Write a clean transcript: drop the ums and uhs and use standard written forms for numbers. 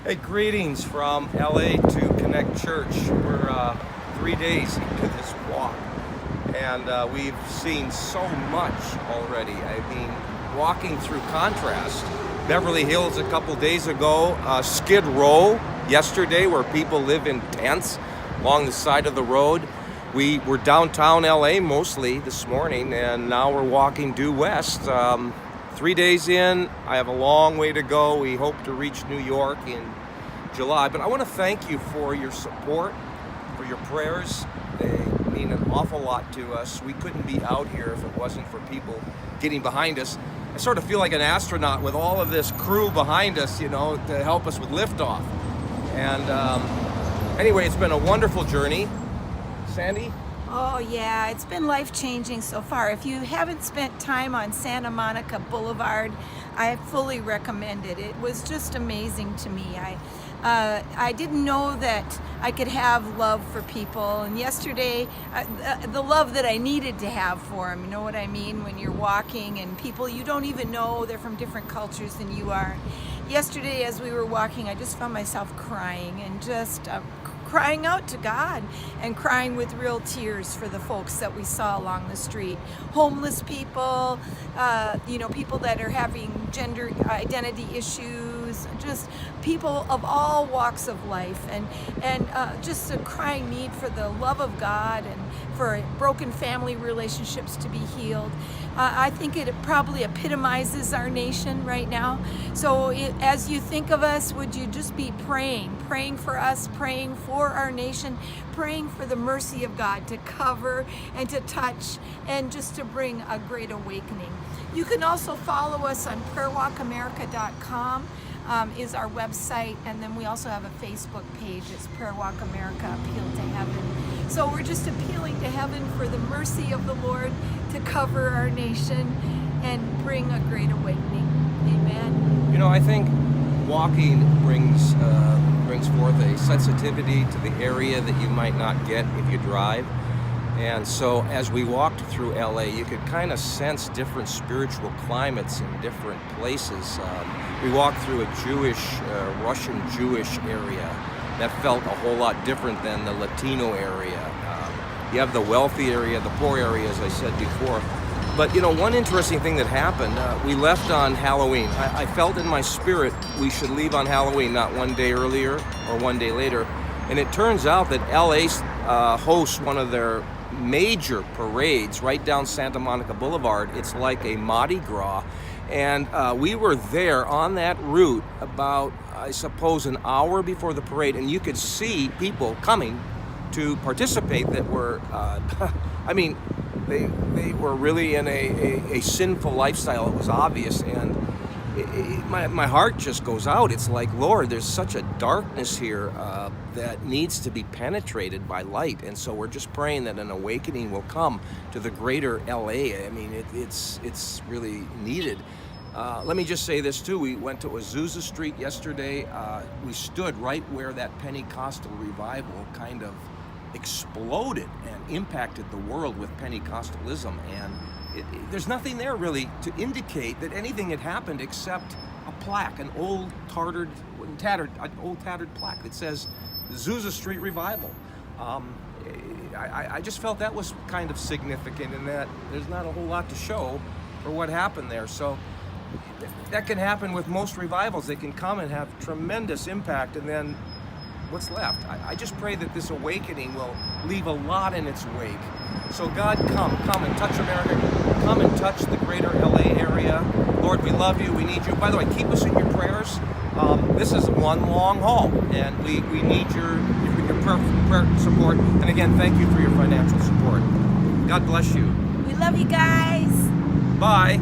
Hey, greetings from LA to Connect Church. We're 3 days into this walk, and we've seen so much already. I mean, walking through contrast. Beverly Hills a couple days ago, Skid Row yesterday, where people live in tents along the side of the road. We were downtown LA mostly this morning, and now we're walking due west. 3 days in, I have a long way to go. We hope to reach New York in July. But I want to thank you for your support, for your prayers. They mean an awful lot to us. We couldn't be out here if it wasn't for people getting behind us. I sort of feel like an astronaut with all of this crew behind us, to help us with liftoff. And anyway, it's been a wonderful journey. Sandy? Oh yeah, it's been life-changing so far. If you haven't spent time on Santa Monica Boulevard, I fully recommend it. It was just amazing to me. I didn't know that I could have love for people, and yesterday, the love that I needed to have for them, you know what I mean? When you're walking and people you don't even know, they're from different cultures than you are. Yesterday, as we were walking, I just found myself crying and just crying out to God and crying with real tears for the folks that we saw along the street. Homeless people, people that are having gender identity issues, just people of all walks of life, and just a crying need for the love of God and for broken family relationships to be healed. I think it probably epitomizes our nation right now. So as you think of us, would you just be praying for us, praying for our nation, praying for the mercy of God to cover and to touch and just to bring a great awakening. You can also follow us on prayerwalkamerica.com. Is our website, and then we also have a Facebook page. It's Prayer Walk America Appeal to Heaven. So we're just appealing to heaven for the mercy of the Lord to cover our nation and bring a great awakening. Amen. I think walking brings forth a sensitivity to the area that you might not get if you drive. And so as we walked through LA, you could kind of sense different spiritual climates in different places. We walked through a Russian Jewish area that felt a whole lot different than the Latino area. You have the wealthy area, the poor area, as I said before. But one interesting thing that happened, we left on Halloween. I felt in my spirit we should leave on Halloween, not one day earlier or one day later. And it turns out that LA hosts one of their major parades right down Santa Monica Boulevard. It's like a Mardi Gras. And we were there on that route about, I suppose, an hour before the parade. And you could see people coming to participate that were, they were really in a sinful lifestyle. It was obvious. And my heart just goes out. It's like, Lord, there's such a darkness here that needs to be penetrated by light. And so we're just praying that an awakening will come to the greater LA. I mean, it's really needed. Let me just say this too. We went to Azusa Street yesterday. We stood right where that Pentecostal revival kind of exploded and impacted the world with Pentecostalism. And there's nothing there really to indicate that anything had happened except a plaque, an old tattered plaque that says Azusa Street Revival. I just felt that was kind of significant in that there's not a whole lot to show for what happened there. So that can happen with most revivals. They can come and have tremendous impact, and then what's left? I just pray that this awakening will leave a lot in its wake. So God, come and touch America. Come and touch the greater LA area. Lord, we love you. We need you. By the way, keep us in your prayers. This is one long haul, and we need your prayer support. And again, thank you for your financial support. God bless you. We love you guys. Bye.